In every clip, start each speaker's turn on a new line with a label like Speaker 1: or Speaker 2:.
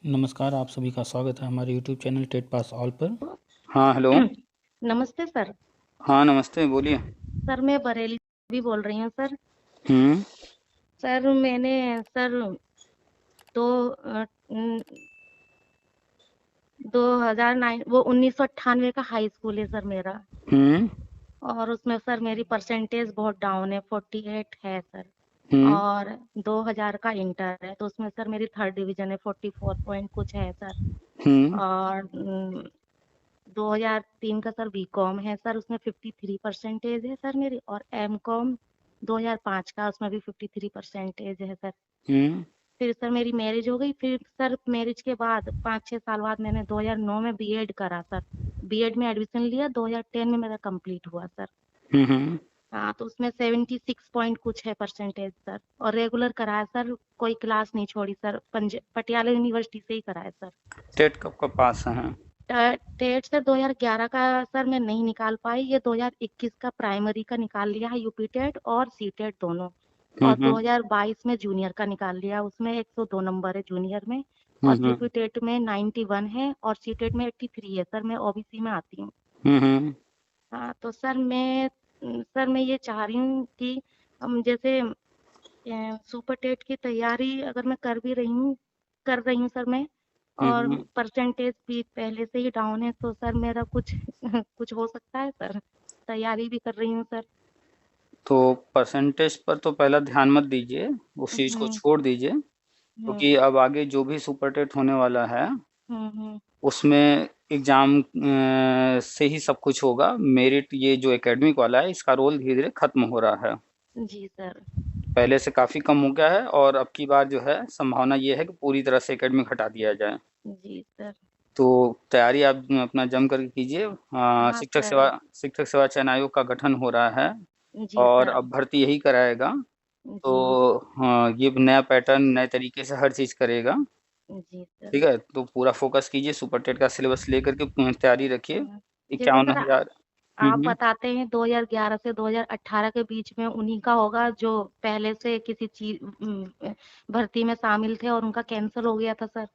Speaker 1: नमस्कार, आप सभी का स्वागत है हमारे YouTube channel TET pass all पर।
Speaker 2: हाँ, हेलो।
Speaker 3: नमस्ते सर।
Speaker 2: हाँ, नमस्ते, बोलिए।
Speaker 3: सर मैं बरेली भी बोल रही हूँ सर।
Speaker 2: हुँ,
Speaker 3: सर मैंने सर दो 2009 वो 1998 का हाई स्कूल है सर मेरा।
Speaker 2: हुँ,
Speaker 3: और उसमें सर मेरी परसेंटेज बहुत डाउन है, 48 है सर।
Speaker 2: हुँ,
Speaker 3: और 2000 का इंटर है तो उसमें सर मेरी थर्ड डिवीजन है, 44 पॉइंट कुछ है सर।
Speaker 2: हुँ,
Speaker 3: और 2003 का सर बीकॉम है सर, उसमें 53 परसेंटेज है सर मेरी। और एमकॉम 2005 का, उसमें भी 53 परसेंटेज है सर।
Speaker 2: हुँ,
Speaker 3: फिर सर मेरी मैरिज हो गई। फिर सर मैरिज के बाद 5-6 साल बाद मैंने 2009 में बीएड करा सर। बीएड में एडमिशन लिया, 2010 में मेरा कंप्लीट हुआ सर।
Speaker 2: हुँ, हुँ।
Speaker 3: हाँ, तो उसमें 76 पॉइंट कुछ है परसेंटेज सर। और रेगुलर कराया सर, कोई क्लास नहीं छोड़ी सर। पटियाला यूनिवर्सिटी से ही कराया सर।
Speaker 2: टेट कब पास हैं?
Speaker 3: टेट सर 2011 का सर मैं नहीं निकाल पाई। ये 2021 का प्राइमरी का निकाल लिया है, यूपी टेट और सी टेट दोनों।
Speaker 2: हुँ,
Speaker 3: और
Speaker 2: हुँ,
Speaker 3: 2022 में जूनियर का निकाल लिया, उसमें 102 नंबर है जूनियर में।
Speaker 2: हुँ,
Speaker 3: और
Speaker 2: हुँ,
Speaker 3: यूपी टेट में 91 है और सी टेट में 83 है सर। मैं ओबीसी में आती हूँ।
Speaker 2: हुँ, हुँ।
Speaker 3: हाँ, तो सर मैं ये चाह रही हूँ कि हम जैसे सुपर टेट की तैयारी अगर मैं कर रही हूँ सर मैं।
Speaker 2: हुँ,
Speaker 3: और
Speaker 2: हुँ।
Speaker 3: परसेंटेज भी पहले से ही डाउन है तो सर मेरा कुछ कुछ हो सकता है सर। तैयारी भी कर रही हूँ सर।
Speaker 2: तो परसेंटेज पर तो पहला ध्यान मत दीजिए, उस चीज़ को
Speaker 3: हम्म
Speaker 2: छोड़ दीजिए, क्योंकि
Speaker 3: हम्म
Speaker 2: अब आगे जो भी सुपर टेट होने वाला है,
Speaker 3: हम्म।
Speaker 2: उसमें एग्ज़ाम से ही सब कुछ होगा। मेरिट ये जो एकेडमिक वाला है, इसका रोल धीरे-धीरे खत्म हो रहा है।
Speaker 3: जी सर।
Speaker 2: पहले से काफ़ी कम हो गया है और अब की बार जो है संभावना ये है कि पूरी तरह से एकेडमिक हटा दिया जाए।
Speaker 3: जी सर।
Speaker 2: तो तैयारी आप अपना जम करके कीजिए।
Speaker 3: हाँ सर।
Speaker 2: शिक्षक सेवा चयन आयोग का गठन हो रहा है
Speaker 3: जी
Speaker 2: और
Speaker 3: सर।
Speaker 2: अब भर्ती यही कराएगा। तो
Speaker 3: जी
Speaker 2: हाँ, ये नया पैटर्न नए तरीके से हर चीज़ करेगा।
Speaker 3: जी सर।
Speaker 2: ठीक है, तो पूरा फोकस कीजिए, सुपर टेट का सिलेबस लेकर के तैयारी रखिए।
Speaker 3: हाँ, जैसे
Speaker 2: इक्यावन
Speaker 3: सर
Speaker 2: हजार
Speaker 3: आप बताते हैं 2011 से 2018 के बीच में उन्हीं का होगा जो पहले से किसी चीज भर्ती में शामिल थे और उनका कैंसिल हो गया था सर।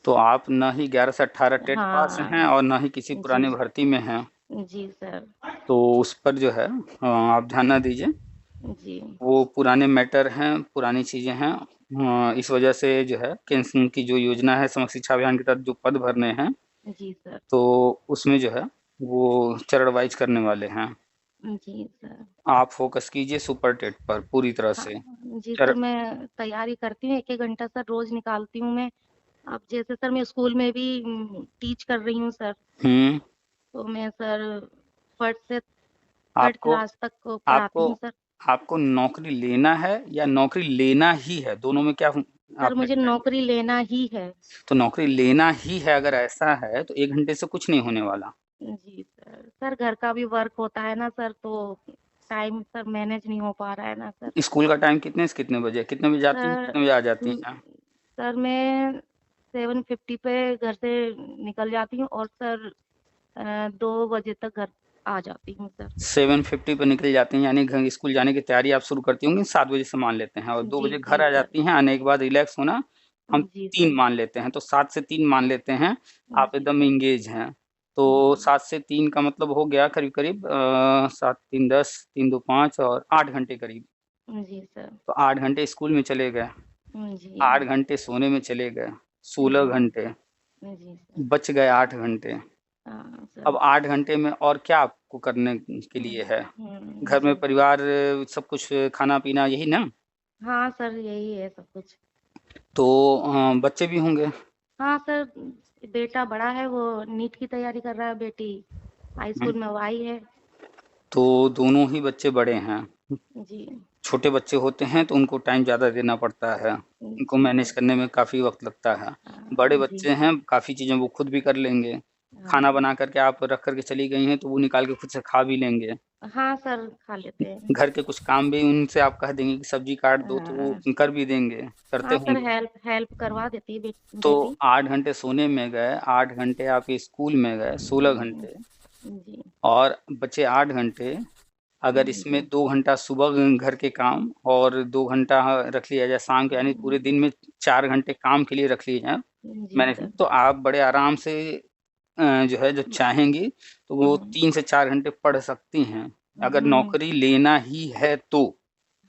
Speaker 2: तो आप ना ही 11 से 18 टेट पास हैं
Speaker 3: हाँ।
Speaker 2: और ना ही किसी
Speaker 3: जी।
Speaker 2: पुराने भर्ती में हैं।
Speaker 3: जी सर।
Speaker 2: तो उस पर जो है आप ध्यान ना दीजिए।
Speaker 3: जी।
Speaker 2: वो पुराने मैटर हैं, पुरानी चीज़ें हैं। इस वजह से जो है केंद्र की जो योजना है समग्र शिक्षा अभियान के तहत जो पद भरने हैं,
Speaker 3: जी सर।
Speaker 2: तो उसमें जो है वो चरण वाइज करने वाले हैं।
Speaker 3: जी सर।
Speaker 2: आप फोकस कीजिए सुपर टेट पर पूरी तरह
Speaker 3: हाँ।
Speaker 2: से।
Speaker 3: जी
Speaker 2: चर
Speaker 3: सर, मैं तैयारी करती हूँ, 1-1 घंटा सर रोज निकालती हूँ मैं। अब जैसे सर मैं स्कूल में भी टीच कर रही हूँ सर।
Speaker 2: हुँ,
Speaker 3: तो मैं सर फर्स्ट से थर्ड
Speaker 2: आपको
Speaker 3: क्लास तक को पढ़ाती
Speaker 2: आपको
Speaker 3: हूँ सर।
Speaker 2: आपको नौकरी लेना है या नौकरी लेना ही है? दोनों में क्या
Speaker 3: सर
Speaker 2: आपका
Speaker 3: मुझे
Speaker 2: क्या है?
Speaker 3: नौकरी लेना ही है।
Speaker 2: तो नौकरी लेना ही है अगर ऐसा है तो 1 घंटे से कुछ नहीं होने वाला।
Speaker 3: जी सर। सर घर का भी वर्क होता है ना सर, तो टाइम सर मैनेज नहीं हो पा रहा है ना सर।
Speaker 2: स्कूल का टाइम कितने से कितने बजे है? कितने बजे जाती हैं,
Speaker 3: सर
Speaker 2: कितने बजे आ जाती
Speaker 3: उम,
Speaker 2: हैं?
Speaker 3: सर मैं 7:50 पे घर से निकल जाती हूँ और सर 2 बजे तक घर आ जाती हूँ सर।
Speaker 2: 7:50 पे निकल जाती हैं, यानी घर स्कूल जाने की तैयारी आप शुरू करती होंगी 7 बजे से मान लेते हैं और 2
Speaker 3: जी
Speaker 2: बजे
Speaker 3: जी
Speaker 2: घर आ
Speaker 3: सर।
Speaker 2: जाती हैं, आने के बाद रिलैक्स होना हम
Speaker 3: जी
Speaker 2: 3
Speaker 3: सर।
Speaker 2: मान लेते हैं, तो 7 से 3 मान लेते हैं, आप
Speaker 3: जी
Speaker 2: एकदम
Speaker 3: सर।
Speaker 2: एंगेज हैं। तो
Speaker 3: जी।
Speaker 2: 7 से 3 का मतलब हो गया करीब-करीब 7 3 10 3 2 5 और 8 घंटे करीब।
Speaker 3: जी सर।
Speaker 2: तो 8 घंटे स्कूल में चले गए,
Speaker 3: जी।
Speaker 2: 8 घंटे सोने में चले गए, 16
Speaker 3: जी।
Speaker 2: घंटे,
Speaker 3: जी सर।
Speaker 2: बच गए 8 घंटे।
Speaker 3: हाँ
Speaker 2: अब
Speaker 3: सर।
Speaker 2: 8 घंटे में और क्या आपको करने के लिए है? घर में
Speaker 3: जी।
Speaker 2: परिवार सब कुछ खाना-पीना यही ना?
Speaker 3: हाँ सर, यही है सब कुछ।
Speaker 2: तो बच्चे भी होंगे?
Speaker 3: हाँ सर, बेटा बड़ा है, वो नीट की तैयारी कर रहा है। बेटी हाई
Speaker 2: हुँ,
Speaker 3: स्कूल में वो आई है।
Speaker 2: तो दोनों ही बच्चे बड़े हैं।
Speaker 3: जी।
Speaker 2: छोटे बच्चे होते हैं तो उनको टाइम ज़्यादा देना पड़ता है, उनको
Speaker 3: जी
Speaker 2: मैनेज
Speaker 3: सर।
Speaker 2: करने में काफ़ी वक़्त लगता है।
Speaker 3: हाँ।
Speaker 2: बड़े
Speaker 3: जी।
Speaker 2: बच्चे हैं, काफ़ी चीज़ें वो खुद भी कर लेंगे। खाना
Speaker 3: हाँ।
Speaker 2: बना कर के आप रख कर के चली गई हैं तो वो निकाल के खुद से खा भी लेंगे।
Speaker 3: हाँ सर, खा लेते हैं।
Speaker 2: घर के कुछ काम भी उनसे आप कह देंगे कि सब्ज़ी काट दो तो
Speaker 3: हाँ।
Speaker 2: वो कर भी देंगे, करते
Speaker 3: हाँ सर,
Speaker 2: होंगे।
Speaker 3: हेल्प हेल्प करवा देती है
Speaker 2: तो
Speaker 3: बेटी।
Speaker 2: 8 घंटे सोने में गए, 8 घंटे आपके स्कूल में गए, 16 घंटे
Speaker 3: जी।
Speaker 2: और बचे 8 घंटे अगर इसमें
Speaker 3: जी
Speaker 2: 2 घंटा सुबह घर के काम और 2 घंटा रख लिया जाए शाम के, यानी पूरे दिन में 4 घंटे काम के लिए रख लिए जाएँ
Speaker 3: जी
Speaker 2: मैंने,
Speaker 3: सर।
Speaker 2: तो आप बड़े आराम से जो है, जो चाहेंगी तो वो
Speaker 3: हम्म
Speaker 2: 3 से 4 घंटे पढ़ सकती हैं। अगर
Speaker 3: हम्म,
Speaker 2: नौकरी लेना ही है तो।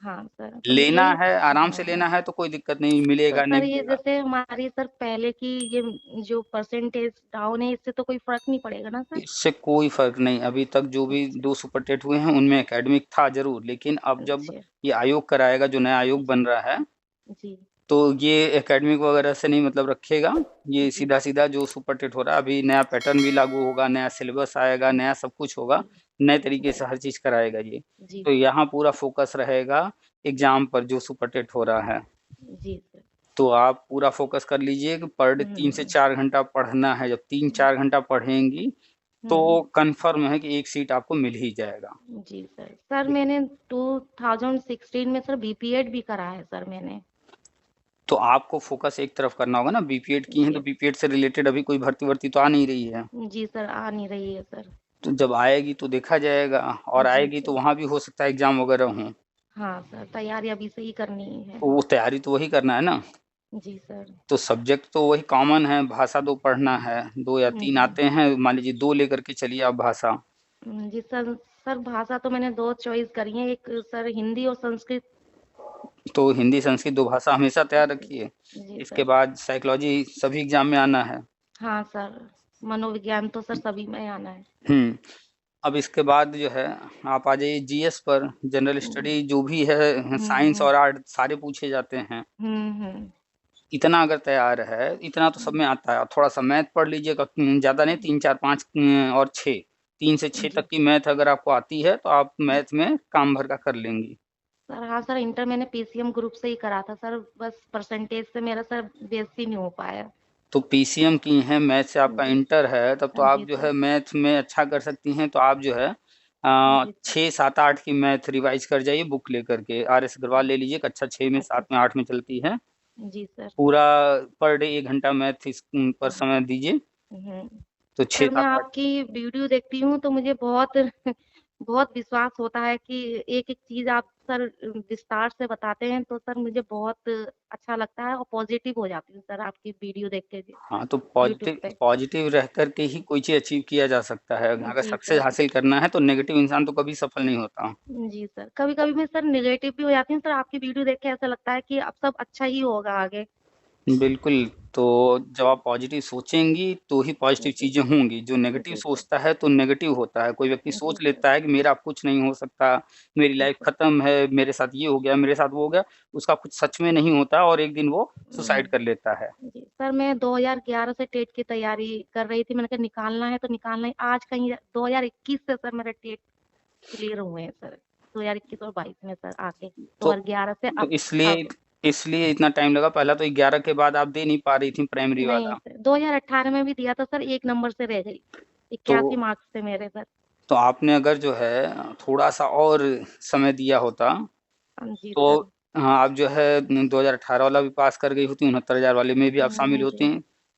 Speaker 3: हाँ सर, तो
Speaker 2: लेना
Speaker 3: यही।
Speaker 2: है, आराम से
Speaker 3: हाँ,
Speaker 2: लेना है तो कोई दिक्कत नहीं,
Speaker 3: तो
Speaker 2: मिलेगा, नहीं
Speaker 3: सर ये
Speaker 2: मिलेगा।
Speaker 3: जैसे हमारी सर पहले की ये जो परसेंटेज डाउन है, इससे तो कोई फर्क नहीं पड़ेगा ना सर?
Speaker 2: इससे कोई फ़र्क नहीं, अभी तक जो भी
Speaker 3: अच्छा
Speaker 2: 2 सुपर टेट हुए हैं, उनमें एकेडमिक था ज़रूर, लेकिन अब जब
Speaker 3: अच्छा।
Speaker 2: ये आयोग कराएगा, जो नया आयोग बन रहा है,
Speaker 3: जी
Speaker 2: तो ये एकेडमिक वगैरह से नहीं मतलब रखेगा। ये
Speaker 3: जी
Speaker 2: सीधा-सीधा जो सुपर टेट हो रहा है, अभी नया पैटर्न भी लागू होगा, नया सिलेबस आएगा, नया सब कुछ होगा,
Speaker 3: जी
Speaker 2: नए तरीके
Speaker 3: जी
Speaker 2: से हर चीज़ कराएगा ये।
Speaker 3: जी
Speaker 2: तो
Speaker 3: सर।
Speaker 2: यहाँ पूरा फ़ोकस रहेगा एग्ज़ाम पर, जो सुपर टेट हो रहा है।
Speaker 3: जी सर।
Speaker 2: तो आप पूरा फ़ोकस कर लीजिए कि पर डे 3 से
Speaker 3: हम्म
Speaker 2: 4 घंटा पढ़ना है। जब 3-4 घंटा पढ़ेंगी, तो
Speaker 3: हम्म।
Speaker 2: कन्फ़र्म है कि एक सीट आपको मिल ही जाएगा।
Speaker 3: जी सर। सर मैंने 2016 में सर बीपीएड भी करा है सर मैंने।
Speaker 2: तो आपको फ़ोकस एक तरफ करना होगा ना, बीपीएड की हैं, तो
Speaker 3: जी
Speaker 2: बीपीएड से रिलेटेड अभी कोई भर्ती-वर्ती तो आ नहीं रही है।
Speaker 3: जी सर, आ नहीं रही है सर।
Speaker 2: तो जब आएगी तो देखा जाएगा, और
Speaker 3: जी
Speaker 2: आएगी तो
Speaker 3: सर।
Speaker 2: वहाँ भी हो सकता है एग्ज़ाम वगैरह हों।
Speaker 3: हाँ सर, तैयारी अभी से ही करनी है।
Speaker 2: तो वो तैयारी तो वही करना है ना।
Speaker 3: जी सर।
Speaker 2: तो सब्जेक्ट तो वही कॉमन है, भाषा 2 पढ़ना है, 2 या 3
Speaker 3: जी
Speaker 2: आते हैं, मान लीजिए 2 लेकर के चलिए आप भाषा।
Speaker 3: जी सर। सर भाषा तो मैंने 2 चॉइस करी है, एक सर हिंदी और संस्कृत।
Speaker 2: तो हिंदी, संस्कृत 2 भाषा हमेशा तैयार
Speaker 3: जी
Speaker 2: रखिए।
Speaker 3: जी
Speaker 2: इसके
Speaker 3: सर।
Speaker 2: बाद साइकोलॉजी सभी एग्ज़ाम में आना है।
Speaker 3: हाँ सर, मनोविज्ञान तो सर सभी में आना है।
Speaker 2: हुँ। अब इसके बाद जो है, आप आ जाइए जीएस पर, जनरल
Speaker 3: हम्म
Speaker 2: स्टडी जो भी है, साइंस
Speaker 3: हम्म
Speaker 2: और आर्ट सारे पूछे जाते हैं।
Speaker 3: हम्म।
Speaker 2: इतना अगर तैयार है, इतना तो सब में आता है, और थोड़ा-सा मैथ पढ़ लीजिएगा, ज़्यादा नहीं, 3, 4, 5 और 6, 3 से 6
Speaker 3: जी
Speaker 2: तक की मैथ अगर आपको आती है, तो आप मैथ में काम भर का कर लेंगी।
Speaker 3: सर। हाँ सर, इंटर मैंने पीसीएम ग्रुप से ही करा था सर, बस परसेंटेज से मेरा सर बेस ही नहीं हो पाया।
Speaker 2: तो पीसीएम की हैं, मैथ से आपका
Speaker 3: जी
Speaker 2: इंटर है, तब तो आप
Speaker 3: जी
Speaker 2: जो
Speaker 3: सर।
Speaker 2: है मैथ में अच्छा कर सकती हैं, तो आप जो है
Speaker 3: जी सर।
Speaker 2: 6, 7, 8 की मैथ रिवाइज़ कर जाइए बुक लेकर के। आरएस अग्रवाल ले लीजिए, कक्षा 6 में,
Speaker 3: अच्छा
Speaker 2: 7 में, 8 में चलती है।
Speaker 3: जी सर।
Speaker 2: पूरा पर डे 1 घंटा मैथ पर
Speaker 3: हम्म
Speaker 2: समय दीजिए,
Speaker 3: हम्म।
Speaker 2: तो
Speaker 3: सर
Speaker 2: 6,
Speaker 3: मैं
Speaker 2: 7, 8।
Speaker 3: आपकी वीडियो देखती हूँ तो मुझे बहुत बहुत विश्वास होता है कि एक एक चीज आप सर विस्तार से बताते हैं, तो सर मुझे बहुत अच्छा लगता है और पॉजिटिव हो जाती हूँ सर आपकी वीडियो देख के
Speaker 2: हाँ, तो
Speaker 3: यूट्यूब
Speaker 2: पॉज़िटिव
Speaker 3: पे।
Speaker 2: पॉज़िटिव रह कर के ही कोई चीज़ अचीव किया जा सकता है। अगर
Speaker 3: जी
Speaker 2: सक्सेस
Speaker 3: सर।
Speaker 2: हासिल करना है, तो नेगेटिव इंसान तो कभी सफल नहीं होता।
Speaker 3: जी सर, कभी कभी मैं सर निगेटिव भी हो जाती हूँ सर, आपकी वीडियो देख के ऐसा लगता है कि अब सब अच्छा ही होगा आगे।
Speaker 2: बिल्कुल, तो जब आप पॉज़िटिव सोचेंगी, तो ही पॉज़िटिव
Speaker 3: जी
Speaker 2: चीज़ें होंगी। जो नेगेटिव
Speaker 3: जी सर।
Speaker 2: सोचता है, तो नेगेटिव होता है। कोई व्यक्ति
Speaker 3: जी
Speaker 2: सोच
Speaker 3: सर।
Speaker 2: लेता है कि मेरा अब कुछ नहीं हो सकता, मेरी
Speaker 3: जी
Speaker 2: लाइफ़
Speaker 3: सर।
Speaker 2: ख़त्म है, मेरे साथ ये हो गया, मेरे साथ वो हो गया, उसका कुछ सच में नहीं होता, और एक दिन वो सुसाइड कर लेता है।
Speaker 3: जी सर, मैं 2011 से टेट की तैयारी कर रही थी, मैंने कहा निकालना है तो निकालना है। आज कहीं 2021 से सर मेरा टेट क्लियर हुए हैं सर, 2021 और 22 में सर आके,
Speaker 2: तो
Speaker 3: 2011 से
Speaker 2: तो इसलिए
Speaker 3: अब।
Speaker 2: इसलिए इतना टाइम लगा। पहला तो 11 के बाद आप दे नहीं पा रही थी प्राइमरी
Speaker 3: नहीं
Speaker 2: वाला।
Speaker 3: सर, 2018 में भी दिया था सर, 1 नंबर से रह गई,
Speaker 2: तो
Speaker 3: 81 मार्क्स थे मेरे सर।
Speaker 2: तो आपने अगर जो है थोड़ा-सा और समय दिया होता,
Speaker 3: जी
Speaker 2: तो
Speaker 3: सर।
Speaker 2: हाँ, आप जो है 2018 वाला भी पास कर गई होती, 69,000 वाले में भी आप शामिल
Speaker 3: जी
Speaker 2: होती।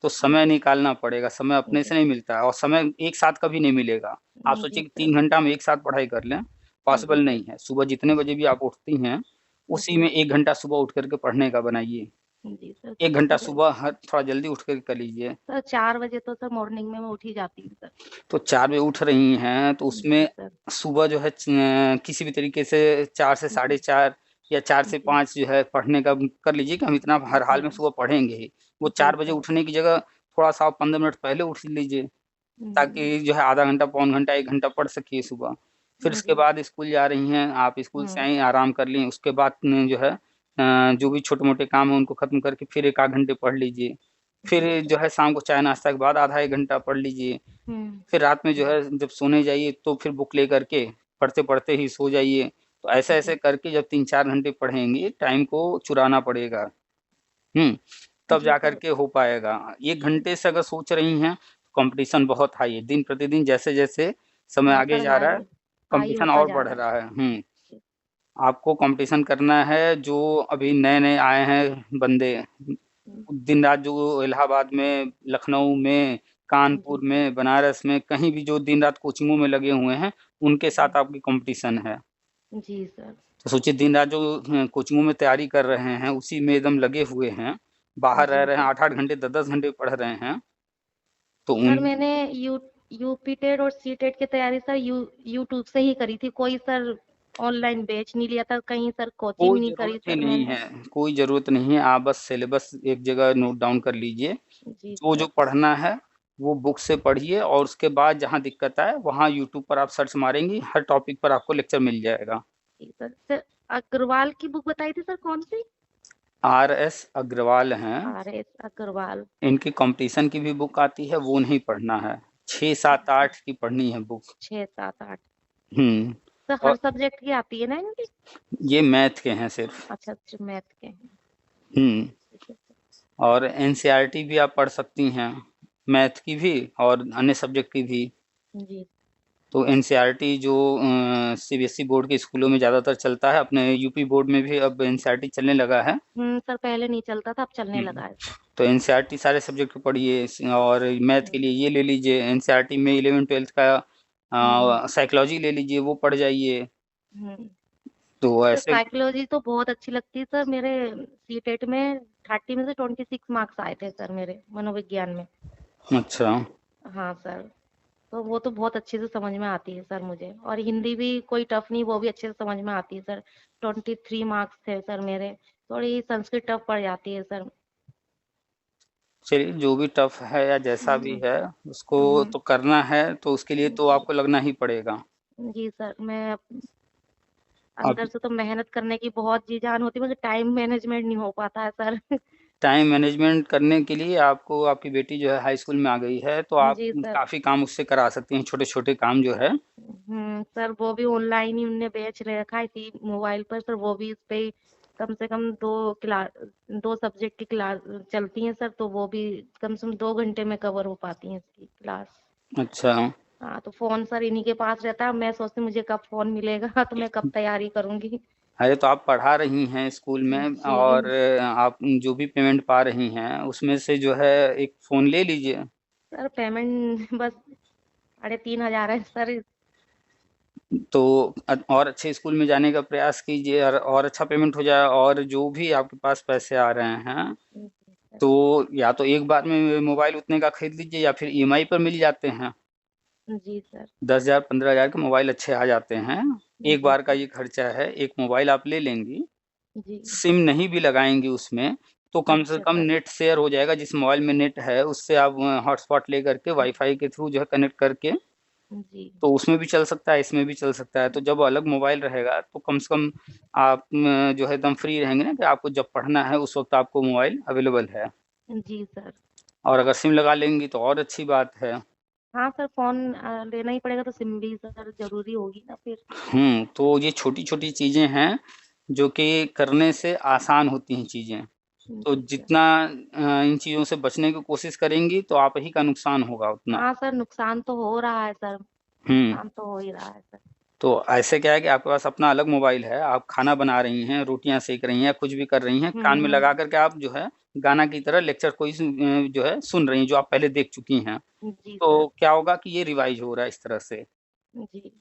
Speaker 2: तो समय निकालना पड़ेगा, समय अपने
Speaker 3: जी
Speaker 2: से नहीं मिलता है, और समय एक साथ कभी नहीं मिलेगा। आप
Speaker 3: जी
Speaker 2: सोचिए कि
Speaker 3: सर।
Speaker 2: 3 घंटा में एक साथ पढ़ाई कर लें,
Speaker 3: जी
Speaker 2: पॉसिबल
Speaker 3: सर।
Speaker 2: नहीं है। सुबह जितने बजे भी आप उठती हैं, उसी
Speaker 3: जी
Speaker 2: में 1 घंटा सुबह उठ कर के पढ़ने का बनाइए।
Speaker 3: जी सर।
Speaker 2: 1 घंटा
Speaker 3: सर
Speaker 2: सुबह हर थोड़ा जल्दी उठ कर कर लीजिए।
Speaker 3: सर 4 बजे तो सर मॉर्निंग में मैं उठ ही जाती हूँ सर।
Speaker 2: तो 4 बजे उठ रही हैं, तो
Speaker 3: जी
Speaker 2: उसमें
Speaker 3: सर।
Speaker 2: सुबह जो है किसी भी तरीके से 4 से साढ़े
Speaker 3: जी
Speaker 2: 4 या 4 से
Speaker 3: जी
Speaker 2: 5 जो है पढ़ने का कर लीजिए, कि हम इतना हर हाल में
Speaker 3: जी
Speaker 2: सुबह पढ़ेंगे ही। वो
Speaker 3: जी
Speaker 2: 4 बजे
Speaker 3: सर।
Speaker 2: उठने की जगह थोड़ा-सा आप 15 मिनट पहले उठ लीजिए,
Speaker 3: जी
Speaker 2: ताकि जो है आधा घंटा, पौन घंटा, 1 घंटा पढ़ सकिए सुबह। फिर उसके
Speaker 3: जी।
Speaker 2: बाद स्कूल जा रही हैं, आप स्कूल से
Speaker 3: हुँ,
Speaker 2: आई, आराम कर लीं, उसके बाद जो है जो भी छोटे-मोटे काम हैं उनको ख़त्म करके फिर 1 आध घंटे पढ़ लीजिए। फिर
Speaker 3: जी सर।
Speaker 2: जो है शाम को चाय-नाश्ता के बाद आधा 1 घंटा पढ़ लीजिए।
Speaker 3: हुँ,
Speaker 2: फिर रात में जो है जब सोने जाइए, तो फिर बुक लेकर के पढ़ते-पढ़ते ही सो जाइए। तो ऐसे-ऐसे
Speaker 3: जी,
Speaker 2: करके जब 3-4 घंटे पढ़ेंगी, टाइम को चुराना पड़ेगा। हुँ, तब
Speaker 3: जी
Speaker 2: जाकर
Speaker 3: सर,
Speaker 2: के हो पाएगा। 1 घंटे से अगर सोच रही हैं, कॉम्पिटिशन बहुत हाई है। दिन-प्रतिदिन जैसे-जैसे समय
Speaker 3: हाँ
Speaker 2: आगे
Speaker 3: सर,
Speaker 2: जा रहा है,
Speaker 3: हाई हाई
Speaker 2: कॉम्पिटिशन
Speaker 3: होता
Speaker 2: और
Speaker 3: जा
Speaker 2: बढ़
Speaker 3: रहा है।
Speaker 2: रहा है। आपको कॉम्पिटिशन करना है, जो अभी नए-नए आए हैं बंदे,
Speaker 3: हुँ,
Speaker 2: दिन-रात जो इलाहाबाद में, लखनऊ में,
Speaker 3: जी
Speaker 2: कानपुर
Speaker 3: सर।
Speaker 2: में, बनारस में, कहीं भी जो दिन-रात कोचिंगों में लगे हुए हैं, उनके
Speaker 3: जी,
Speaker 2: साथ आपकी कॉम्पिटिशन है।
Speaker 3: जी सर।
Speaker 2: तो सोचिए दिन रात जो कोचिंगों में तैयारी कर रहे हैं, उसी में एकदम लगे हुए हैं, बाहर रह
Speaker 3: जी
Speaker 2: रहे हैं,
Speaker 3: सर।
Speaker 2: 8-8 घंटे 10-10 घंटे पढ़ रहे हैं, तो
Speaker 3: सर
Speaker 2: उन
Speaker 3: मैंने यूपी टेट और सी टेट की तैयारी सर यूट्यूब से ही करी थी, कोई सर ऑनलाइन बैच नहीं लिया था, कहीं सर कोचिंग
Speaker 2: कोई
Speaker 3: नहीं
Speaker 2: ज़रूरत
Speaker 3: करी
Speaker 2: ही
Speaker 3: सर
Speaker 2: नहीं
Speaker 3: मैंने।
Speaker 2: है, कोई ज़रूरत नहीं है, आप बस सिलेबस एक जगह नोट डाउन कर लीजिए,
Speaker 3: जी
Speaker 2: जो
Speaker 3: सर।
Speaker 2: पढ़ना है, वो बुक से पढ़िए और उसके बाद जहाँ दिक्कत आए, वहाँ यूट्यूब पर आप सर्च मारेंगी, हर टॉपिक पर आपको लेक्चर मिल जाएगा।
Speaker 3: जी सर। सर अग्रवाल की बुक बताई थी सर, कौन सी?
Speaker 2: आर.एस. अग्रवाल हैं,
Speaker 3: RS अग्रवाल।
Speaker 2: इनकी कॉम्पिटिशन की भी बुक आती है, वो नहीं पढ़ना है, 6, 7, 8 की पढ़नी है बुक।
Speaker 3: 6, 7, 8।
Speaker 2: हुँ,
Speaker 3: सर हर
Speaker 2: और
Speaker 3: सब्जेक्ट की आती है ना इनकी?
Speaker 2: ये मैथ के हैं सिर्फ़।
Speaker 3: अच्छा अच्छा, मैथ के हैं।
Speaker 2: हुँ,
Speaker 3: ठीक है सर।
Speaker 2: और एनसीईआरटी भी आप पढ़ सकती हैं, मैथ की भी और अन्य सब्जेक्ट की भी।
Speaker 3: जी।
Speaker 2: तो एनसीईआरटी जो सीबीएसई बोर्ड के स्कूलों में ज़्यादातर चलता है, अपने यूपी बोर्ड में भी अब एनसीईआरटी चलने लगा है।
Speaker 3: सर पहले नहीं चलता था, अब चलने
Speaker 2: हुँ,
Speaker 3: लगा है सर।
Speaker 2: तो एनसीईआरटी सारे सब्जेक्ट पढ़िए और मैथ के
Speaker 3: हम्म।
Speaker 2: लिए ये ले लीजिए, एनसीईआरटी में 11th-12th का
Speaker 3: हम्म।
Speaker 2: साइकोलॉजी ले लीजिए, वो पढ़ जाइए।
Speaker 3: हम्म।
Speaker 2: तो
Speaker 3: सर
Speaker 2: ऐसे
Speaker 3: साइकोलॉजी तो बहुत अच्छी लगती है सर, मेरे सी टेट में 30 में से 26 मार्क्स आए थे सर मेरे मनोविज्ञान में।
Speaker 2: अच्छा,
Speaker 3: हाँ सर। तो वो तो बहुत अच्छे से समझ में आती है सर मुझे, और हिंदी भी कोई टफ नहीं, वो भी अच्छे से समझ में आती है सर। 23 मार्क्स थे सर मेरे। थोड़ी संस्कृत टफ पड़ जाती है सर।
Speaker 2: चलिए जो भी टफ़ है या जैसा भी
Speaker 3: हम्म।
Speaker 2: है, उसको
Speaker 3: हम्म।
Speaker 2: तो करना है, तो उसके लिए तो
Speaker 3: जी।
Speaker 2: आपको लगना ही पड़ेगा।
Speaker 3: जी सर, मैं
Speaker 2: अब
Speaker 3: अंदर से तो मेहनत करने की बहुत जी जान होती है, मगर टाइम मैनेजमेंट नहीं हो पाता है सर।
Speaker 2: टाइम मैनेजमेंट करने के लिए आपको आपकी बेटी जो है हाई स्कूल में आ गई है, तो आप
Speaker 3: जी सर।
Speaker 2: काफ़ी काम उससे करा सकती हैं, छोटे-छोटे काम जो है।
Speaker 3: सर वो भी ऑनलाइन ही उनने बैच ले रखा है इसी मोबाइल पर सर, वो भी इस पे ही कम से कम 2 सब्जेक्ट की क्लास चलती हैं सर, तो वो भी कम से कम 2 घंटे में कवर हो पाती हैं इसकी क्लास।
Speaker 2: अच्छा,
Speaker 3: हाँ, तो फोन सर इन्हीं के पास रहता है, मैं सोचती हूँ मुझे कब फोन मिलेगा तो मैं कब तैयारी करूंगी।
Speaker 2: अरे तो आप पढ़ा रही हैं स्कूल में और
Speaker 3: जी
Speaker 2: आप जो भी पेमेंट पा रही हैं, उसमें से जो है एक फ़ोन ले लीजिए।
Speaker 3: सर, पेमेंट बस 3,500 है सर।
Speaker 2: तो और अच्छे स्कूल में जाने का प्रयास कीजिए और अच्छा पेमेंट हो जाए और जो भी आपके पास पैसे आ रहे हैं,
Speaker 3: जी सर।
Speaker 2: तो या तो एक बार में मोबाइल उतने का खरीद लीजिए या फिर ईएमआई पर मिल जाते हैं।
Speaker 3: जी सर।
Speaker 2: 10,000 15,000 के मोबाइल अच्छे आ जाते हैं। एक
Speaker 3: जी
Speaker 2: बार का
Speaker 3: सर।
Speaker 2: ये खर्चा है, एक मोबाइल आप ले लेंगी,
Speaker 3: जी।
Speaker 2: सिम नहीं भी लगाएँगी उसमें, तो कम से
Speaker 3: अच्छा
Speaker 2: कम
Speaker 3: सर।
Speaker 2: नेट शेयर हो जाएगा। जिस मोबाइल में नेट है, उससे आप हॉटस्पॉट लेकर के वाईफ़ाई के थ्रू जो है कनेक्ट करके,
Speaker 3: जी।
Speaker 2: तो उसमें भी चल सकता है, इसमें भी चल सकता है। तो जब अलग मोबाइल रहेगा, तो कम से कम आप जो है एकदम फ्री रहेंगे ना कि आपको जब पढ़ना है, उस वक़्त आपको मोबाइल अवेलेबल है।
Speaker 3: जी सर।
Speaker 2: और अगर सिम लगा लेंगी, तो और अच्छी बात है।
Speaker 3: हाँ सर, फोन लेना ही पड़ेगा, तो सिम भी सर जरूरी होगी ना फिर।
Speaker 2: तो ये छोटी-छोटी चीज़ें हैं, जो कि करने से आसान होती हैं चीज़ें। तो
Speaker 3: जी सर।
Speaker 2: जितना इन चीज़ों से बचने की कोशिश करेंगी, तो आप ही का नुकसान होगा उतना।
Speaker 3: हाँ सर, नुकसान तो हो रहा है सर।
Speaker 2: हुँ,
Speaker 3: नुकसान तो हो ही रहा है सर।
Speaker 2: तो ऐसे क्या है कि आपके पास अपना अलग मोबाइल है, आप खाना बना रही हैं, रोटियाँ सेक रही हैं, कुछ भी कर रही हैं, कान में लगा कर के आप जो है गाना की तरह लेक्चर कोई जो है सुन रही हैं, जो आप पहले देख चुकी हैं।
Speaker 3: जी सर।
Speaker 2: तो क्या होगा कि ये रिवाइज़ हो रहा है इस तरह से।
Speaker 3: जी।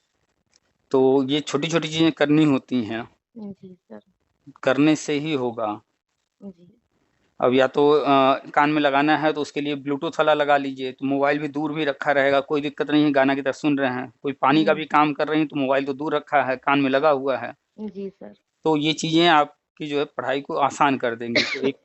Speaker 2: तो ये छोटी-छोटी चीज़ें करनी होती हैं,
Speaker 3: जी सर।
Speaker 2: करने से ही होगा।
Speaker 3: जी।
Speaker 2: अब या तो कान में लगाना है तो उसके लिए ब्लूटूथ वाला लगा लीजिए, तो मोबाइल भी दूर भी रखा रहेगा, कोई दिक्कत नहीं है, गाना की तरह सुन रहे हैं। कोई पानी का भी काम कर रही हैं, तो मोबाइल तो दूर रखा है, कान में लगा हुआ है।
Speaker 3: जी सर।
Speaker 2: तो ये चीज़ें आपकी जो है पढ़ाई को आसान कर देंगी। तो एक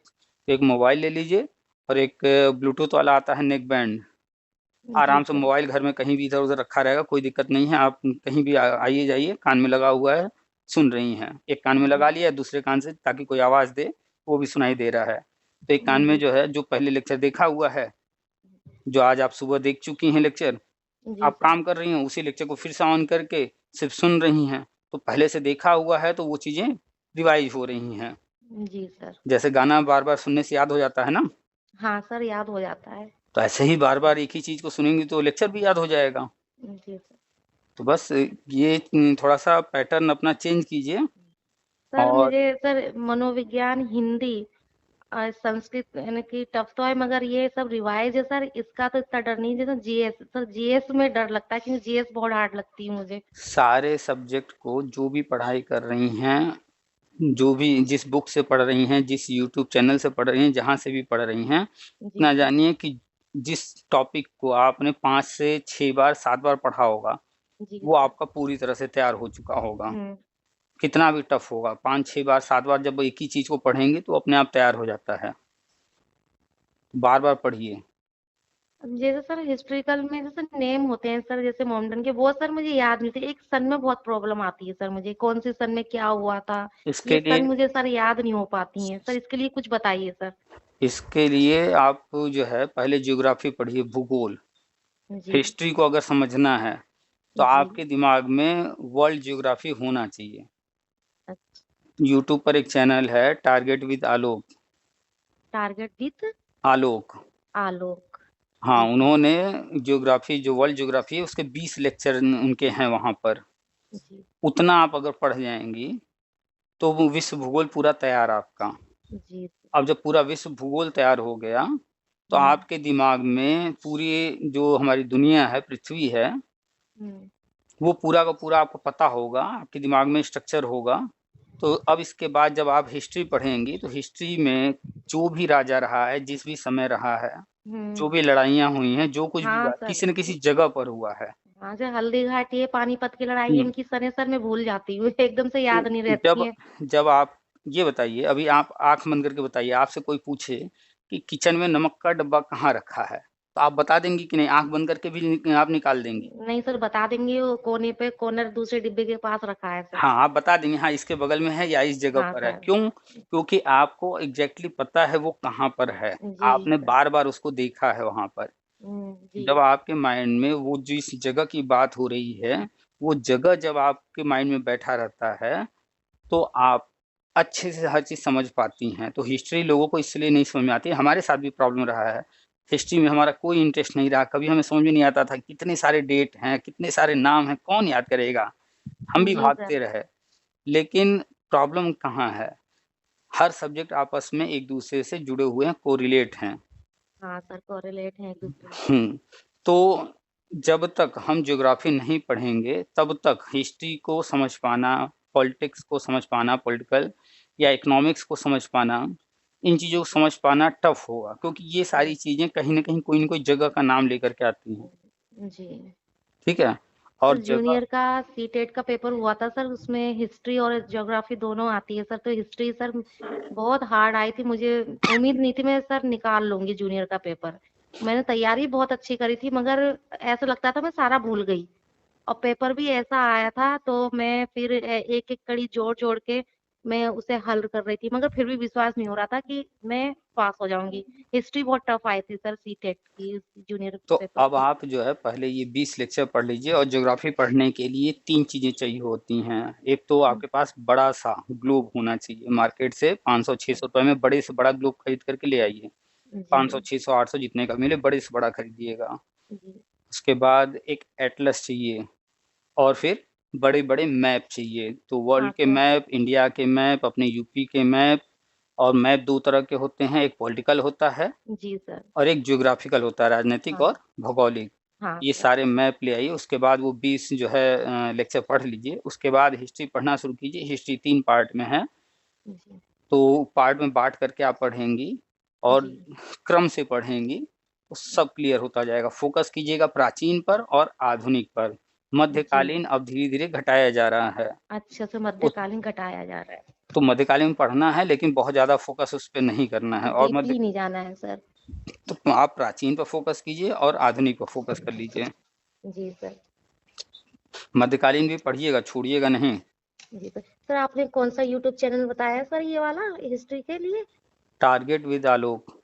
Speaker 2: एक मोबाइल ले लीजिए और एक ब्लूटूथ वाला आता है नेक बैंड,
Speaker 3: जी
Speaker 2: आराम से
Speaker 3: सर।
Speaker 2: मोबाइल घर में कहीं भी इधर-उधर रखा रहेगा, कोई दिक्कत नहीं है। आप कहीं भी आइए-जाइए, कान में लगा हुआ है, सुन रही हैं। एक कान में
Speaker 3: जी।
Speaker 2: लगा लिया, दूसरे कान से ताकि कोई आवाज़ दे, वो भी सुनाई दे रहा है। तो एक कान में
Speaker 3: जी।
Speaker 2: जो है, जो पहले लेक्चर देखा हुआ है, जो आज आप सुबह देख चुकी हैं लेक्चर,
Speaker 3: जी
Speaker 2: आप
Speaker 3: सर।
Speaker 2: काम कर रही हैं, उसी लेक्चर को फिर से ऑन करके सिर्फ़ सुन रही हैं। तो पहले से देखा हुआ है, तो वो चीज़ें रिवाइज़ हो रही हैं।
Speaker 3: जी सर।
Speaker 2: जैसे गाना बार-बार सुनने से याद हो जाता है ना,
Speaker 3: हाँ सर, याद हो जाता है।
Speaker 2: तो ऐसे ही बार-बार एक ही चीज़ को सुनेंगी तो लेक्चर भी याद हो जाएगा।
Speaker 3: जी सर।
Speaker 2: तो बस ये थोड़ा-सा पैटर्न अपना चेंज कीजिए
Speaker 3: सर
Speaker 2: और
Speaker 3: मुझे सर मनोविज्ञान, हिंदी संस्कृत यानी कि टफ तो है, मगर ये सब रिवाइज है सर, इसका तो इतना डर नहीं। जैसे जीएस, सर जीएस में डर लगता है क्योंकि जीएस बहुत हार्ड लगती है मुझे।
Speaker 2: सारे सब्जेक्ट को जो भी पढ़ाई कर रही हैं, जो भी जिस बुक से पढ़ रही हैं, जिस यूट्यूब चैनल से पढ़ रही हैं, जहाँ से भी पढ़ रही हैं,
Speaker 3: जी
Speaker 2: इतना
Speaker 3: सर।
Speaker 2: जानिए कि जिस टॉपिक को आपने 5 से 6 बार 7 बार पढ़ा होगा,
Speaker 3: जी
Speaker 2: वो
Speaker 3: सर।
Speaker 2: आपका पूरी तरह से तैयार हो चुका होगा।
Speaker 3: हम्म।
Speaker 2: कितना भी टफ होगा, 5 6 बार 7 बार जब एक ही चीज़ को पढ़ेंगे तो अपने आप तैयार हो जाता है। बार-बार पढ़िए।
Speaker 3: जैसे सर हिस्ट्रिकल में जैसे नेम होते हैं सर, जैसे मोमडन के, वो सर मुझे याद नहीं थे। एक सन में बहुत प्रॉब्लम आती है सर मुझे, कौन से सन में क्या हुआ था, ये
Speaker 2: इसके
Speaker 3: सन
Speaker 2: लिए
Speaker 3: मुझे सर याद नहीं हो पाती हैं सर। इसके लिए कुछ बताइए सर।
Speaker 2: इसके लिए आप जो है पहले ज्योग्राफी पढ़िए, भूगोल।
Speaker 3: जी।
Speaker 2: हिस्ट्री को अगर समझना है तो
Speaker 3: जी।
Speaker 2: आपके दिमाग में वर्ल्ड ज्योग्राफी होना चाहिए।
Speaker 3: अच्छा।
Speaker 2: यूट्यूब पर एक चैनल है, target with Alok.
Speaker 3: Target with
Speaker 2: Alok.
Speaker 3: Alok.
Speaker 2: हाँ,
Speaker 3: जी सर।
Speaker 2: उन्होंने ज्योग्राफी, जो वर्ल्ड ज्योग्राफी है उसके 20 लेक्चर उनके हैं वहाँ पर।
Speaker 3: जी।
Speaker 2: उतना आप अगर पढ़ जाएंगी तो वो विश्व भूगोल पूरा तैयार आपका।
Speaker 3: जी सर।
Speaker 2: अब जब पूरा विश्व भूगोल तैयार हो गया तो
Speaker 3: हम्म।
Speaker 2: आपके दिमाग में पूरी जो हमारी दुनिया है, पृथ्वी है,
Speaker 3: हम्म।
Speaker 2: वो पूरा का पूरा आपको पता होगा, आपके दिमाग में स्ट्रक्चर होगा। तो अब इसके बाद जब आप हिस्ट्री पढ़ेंगी तो हिस्ट्री में जो भी राजा रहा है, जिस भी समय रहा है,
Speaker 3: हम्म।
Speaker 2: जो भी लड़ाइयाँ हुई हैं, जो कुछ भी
Speaker 3: हाँ
Speaker 2: हुआ है,
Speaker 3: सर।
Speaker 2: किसी न किसी जगह पर हुआ है।
Speaker 3: हाँ, जो हल्दी घाटी है, पानीपत की लड़ाई है,
Speaker 2: हुँ,
Speaker 3: इनकी सने सर मैं भूल जाती हूँ एकदम से याद नहीं
Speaker 2: तो
Speaker 3: रहती
Speaker 2: जब
Speaker 3: है।
Speaker 2: जब आप ये बताइए, अभी आप आँख बंद करके बताइए, आपसे कोई पूछे कि किचन में नमक का डब्बा कहाँ रखा है? तो आप बता देंगी कि नहीं? आँख बंद करके भी आप निकाल देंगी?
Speaker 3: नहीं सर, बता देंगे, वो कोने पे कॉर्नर दूसरे डिब्बे के पास रखा है सर।
Speaker 2: हाँ, आप बता देंगे, हाँ, इसके बगल में है या इस जगह
Speaker 3: हाँ
Speaker 2: पर है।
Speaker 3: सर।
Speaker 2: क्यों? क्योंकि आपको एग्ज़ैक्टली पता है वो कहाँ पर है।
Speaker 3: जी
Speaker 2: आपने
Speaker 3: सर।
Speaker 2: बार-बार उसको देखा है वहाँ पर।
Speaker 3: जी।
Speaker 2: जब आपके माइंड में वो जिस जगह की बात हो रही है, वो जगह जब आपके माइंड में बैठा रहता है, तो आप अच्छे से हर चीज़ समझ पाती हैं। तो हिस्ट्री लोगों को इसलिए नहीं समझ में आती है, हमारे साथ भी प्रॉब्लम रहा है। हिस्ट्री में हमारा कोई इंटरेस्ट नहीं रहा, कभी हमें समझ में नहीं आता था कितने सारे डेट हैं, कितने सारे नाम हैं, कौन याद करेगा? हम भी
Speaker 3: जी सर।
Speaker 2: भागते रहे। लेकिन प्रॉब्लम कहाँ है? हर सब्जेक्ट आपस में एक-दूसरे से जुड़े हुए हैं, कोरिलेट हैं।
Speaker 3: हाँ सर, कोरिलेट है एक दूसरे से।
Speaker 2: तो जब तक हम ज्योग्राफी नहीं पढ़ेंगे, तब तक हिस्ट्री को समझ पाना, पॉलिटिक्स को समझ पाना, पॉलिटिकल या इकोनॉमिक्स को समझ पाना, इन चीज़ों को समझ पाना टफ़ होगा, क्योंकि ये सारी चीज़ें कहीं न कहीं कोई न कोई जगह का नाम लेकर के आती हैं,
Speaker 3: जी।
Speaker 2: ठीक है?
Speaker 3: सर
Speaker 2: और जगह
Speaker 3: जूनियर का सीटेट का पेपर हुआ था सर, उसमें हिस्ट्री और ज्योग्राफी दोनों आती है सर। तो हिस्ट्री सर बहुत हार्ड आई थी, मुझे उम्मीद नहीं थी मैं सर निकाल लूंगी जूनियर का पेपर। मैंने तैयारी बहुत अच्छी करी थी, मगर ऐसा लगता था मैं सारा भूल गई। और पेपर भी ऐसा आया था, तो मैं फिर एक एक कड़ी जोड़ जोड़ के मैं उसे हल कर रही थी, मगर फिर भी विश्वास नहीं हो रहा था कि मैं पास हो जाऊंगी। हिस्ट्री बहुत टफ आई थी सर सीटेट की, जूनियर
Speaker 2: तो
Speaker 3: पेपर
Speaker 2: अब
Speaker 3: की।
Speaker 2: आप जो है पहले ये 20 लेक्चर पढ़ लीजिए, और ज्योग्राफी पढ़ने के लिए 3 चीज़ें चाहिए होती हैं। एक तो आपके पास बड़ा-सा ग्लोब होना चाहिए, मार्केट से 500-600 रुपए में बड़े से बड़ा ग्लोब खरीद कर के ले आइए।
Speaker 3: जी।
Speaker 2: 500, 600, 800 जितने का मिले, बड़े से बड़ा खरीदिएगा।
Speaker 3: जी।
Speaker 2: उसके बाद एक एटलस चाहिए, और फिर बड़े-बड़े मैप चाहिए। तो
Speaker 3: हाँ
Speaker 2: वर्ल्ड के
Speaker 3: सर।
Speaker 2: मैप, इंडिया के मैप, अपने यूपी के मैप। और मैप 2 तरह के होते हैं, एक पॉलिटिकल होता है
Speaker 3: जी सर।
Speaker 2: और एक ज्योग्राफिकल होता है, राजनीतिक
Speaker 3: हाँ।
Speaker 2: और भौगोलिक।
Speaker 3: हाँ
Speaker 2: ये
Speaker 3: सर।
Speaker 2: सारे मैप ले आइए, उसके बाद वो 20 जो है लेक्चर पढ़ लीजिए। उसके बाद हिस्ट्री पढ़ना शुरू कीजिए। हिस्ट्री 3 पार्ट में है,
Speaker 3: जी।
Speaker 2: तो पार्ट में बाँट करके आप पढ़ेंगी और
Speaker 3: जी।
Speaker 2: क्रम से पढ़ेंगी, तो सब क्लियर होता जाएगा। फ़ोकस कीजिएगा प्राचीन पर और आधुनिक पर।
Speaker 3: जी।
Speaker 2: मध्यकालीन अब धीरे-धीरे घटाया जा रहा है।
Speaker 3: अच्छे से
Speaker 2: उत
Speaker 3: मध्यकालीन घटाया जा रहा है।
Speaker 2: तो मध्यकालीन पढ़ना है, लेकिन बहुत ज़्यादा फ़ोकस उस पे नहीं करना है। और
Speaker 3: डीपली नहीं जाना है सर।
Speaker 2: तो आप प्राचीन पर फ़ोकस कीजिए और आधुनिक पर फ़ोकस कर लीजिए।
Speaker 3: जी सर।
Speaker 2: मध्यकालीन भी पढ़िएगा, छोड़िएगा नहीं।
Speaker 3: जी सर। सर आपने कौन सा यूट्यूब चैनल बताया सर ये वाला हिस्ट्री के लिए?
Speaker 2: Target with Alok.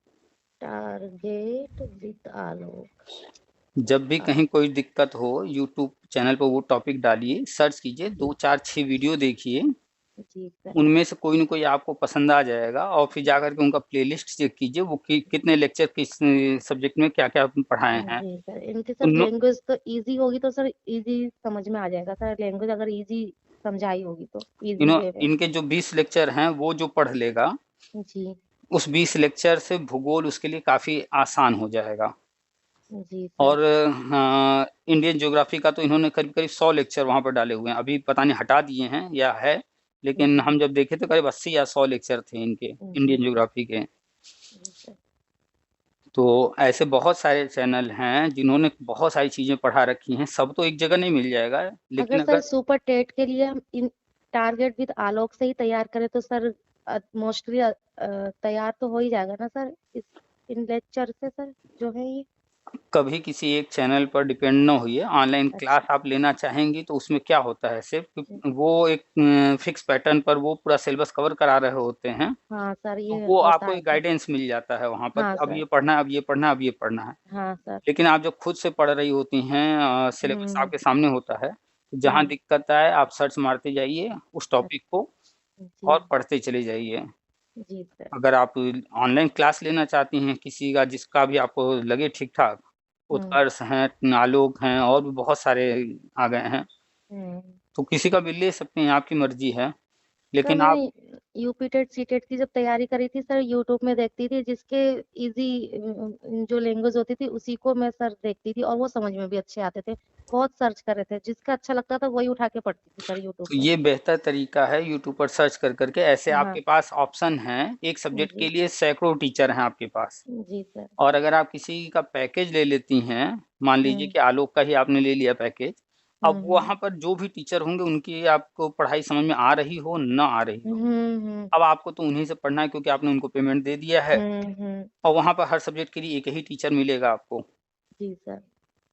Speaker 3: Target with Alok.
Speaker 2: जब भी कहीं कोई दिक्कत हो, यूट्यूब चैनल पर वो टॉपिक डालिए, सर्च कीजिए,
Speaker 3: जी।
Speaker 2: 2, 4, 6 वीडियो देखिए।
Speaker 3: जी सर।
Speaker 2: उनमें से कोई न कोई आपको पसंद आ जाएगा, और फिर जाकर के उनका प्लेलिस्ट चेक कीजिए, वो कितने लेक्चर किस सब्जेक्ट में क्या-क्या पढ़ाए हैं।
Speaker 3: जी सर, इनकी सर
Speaker 2: उन
Speaker 3: लैंग्वेज तो इजी होगी तो सर इजी समझ में आ जाएगा सर। लैंग्वेज अगर इजी समझाई होगी तो इजी
Speaker 2: इन्हों
Speaker 3: वे में।
Speaker 2: इनके जो 20 लेक्चर हैं, वो जो पढ़ लेगा,
Speaker 3: जी।
Speaker 2: उस 20 लेक्चर से भूगोल उसके लिए काफ़ी आसान हो जाएगा।
Speaker 3: जी सर।
Speaker 2: और इंडियन ज्योग्राफी का तो इन्होंने करीब-करीब 100 लेक्चर वहाँ पर डाले हुए हैं। अभी पता नहीं हटा दिए हैं या है, लेकिन
Speaker 3: जी,
Speaker 2: हम जब देखे तो करीब 80 या 100 लेक्चर थे इनके,
Speaker 3: जी,
Speaker 2: इंडियन ज्योग्राफी के।
Speaker 3: जी सर।
Speaker 2: तो ऐसे बहुत सारे चैनल हैं जिन्होंने बहुत सारी चीज़ें पढ़ा रखी हैं, सब तो एक जगह नहीं मिल जाएगा,
Speaker 3: अगर
Speaker 2: लेकिन
Speaker 3: सर
Speaker 2: अगर
Speaker 3: सुपर टेट के लिए हम इन टारगेट विद आलोक से ही तैयार करें तो सर मोस्टली तैयार तो हो ही जाएगा ना सर इस इन लेक्चर से सर जो है ये।
Speaker 2: कभी किसी एक चैनल पर डिपेंड ना होइए। ऑनलाइन क्लास
Speaker 3: अच्छा।
Speaker 2: आप लेना चाहेंगी तो उसमें क्या होता है सिर्फ
Speaker 3: जी।
Speaker 2: वो एक फिक्स पैटर्न पर वो पूरा सिलेबस कवर करा रहे होते हैं।
Speaker 3: हाँ सर
Speaker 2: तो
Speaker 3: ये
Speaker 2: वो
Speaker 3: होता
Speaker 2: आपको
Speaker 3: है
Speaker 2: एक
Speaker 3: सर।
Speaker 2: गाइडेंस मिल जाता है वहाँ पर
Speaker 3: हाँ
Speaker 2: कि अब
Speaker 3: सर।
Speaker 2: ये पढ़ना है, अब ये पढ़ना है, अब ये पढ़ना है।
Speaker 3: हाँ सर।
Speaker 2: लेकिन आप जब खुद से पढ़ रही होती हैं, सिलेबस
Speaker 3: हम्म।
Speaker 2: आपके सामने होता है, तो जहाँ
Speaker 3: हम्म।
Speaker 2: दिक्कत आए आप सर्च मारते जाइए उस टॉपिक को
Speaker 3: जी।
Speaker 2: और पढ़ते चले जाइए।
Speaker 3: जी सर।
Speaker 2: अगर आप ऑनलाइन क्लास लेना चाहती हैं किसी का जिसका भी आपको लगे ठीक-ठाक,
Speaker 3: हम्म।
Speaker 2: उत्कर्ष हैं, आलोक हैं और भी बहुत सारे आ गए हैं,
Speaker 3: हम्म।
Speaker 2: तो किसी का भी ले सकते हैं, आपकी मर्ज़ी है।
Speaker 3: सर
Speaker 2: लेकिन
Speaker 3: मैंने
Speaker 2: आप
Speaker 3: यूपी टेट सी टेट की जब तैयारी करी थी सर यूट्यूब में देखती थी जिसके इजी जो लैंग्वेज होती थी उसी को मैं सर देखती थी और वो समझ में भी अच्छे आते थे। बहुत सर्च कर रहे थे जिसका अच्छा लगता था वही उठा के पढ़ती थी सर यूट्यूब
Speaker 2: तो
Speaker 3: पे।
Speaker 2: ये बेहतर तरीका है यूट्यूब पर सर्च कर के ऐसे
Speaker 3: हाँ।
Speaker 2: आपके पास ऑप्शन हैं, एक सब्जेक्ट के
Speaker 3: जी।
Speaker 2: लिए सैकड़ों टीचर हैं आपके पास।
Speaker 3: जी सर।
Speaker 2: और अगर आप किसी का पैकेज ले लेती हैं, मान लीजिए
Speaker 3: हम्म।
Speaker 2: कि आलोक का ही आपने ले लिया पैकेज, अब
Speaker 3: हम्म।
Speaker 2: वहाँ पर जो भी टीचर होंगे उनकी आपको पढ़ाई समझ में आ रही हो, ना आ रही हो,
Speaker 3: हम्म।
Speaker 2: अब आपको तो उन्हीं से पढ़ना है क्योंकि आपने उनको पेमेंट दे दिया है
Speaker 3: हम्म।
Speaker 2: और वहाँ पर हर सब्जेक्ट के लिए एक ही टीचर मिलेगा आपको।
Speaker 3: जी सर।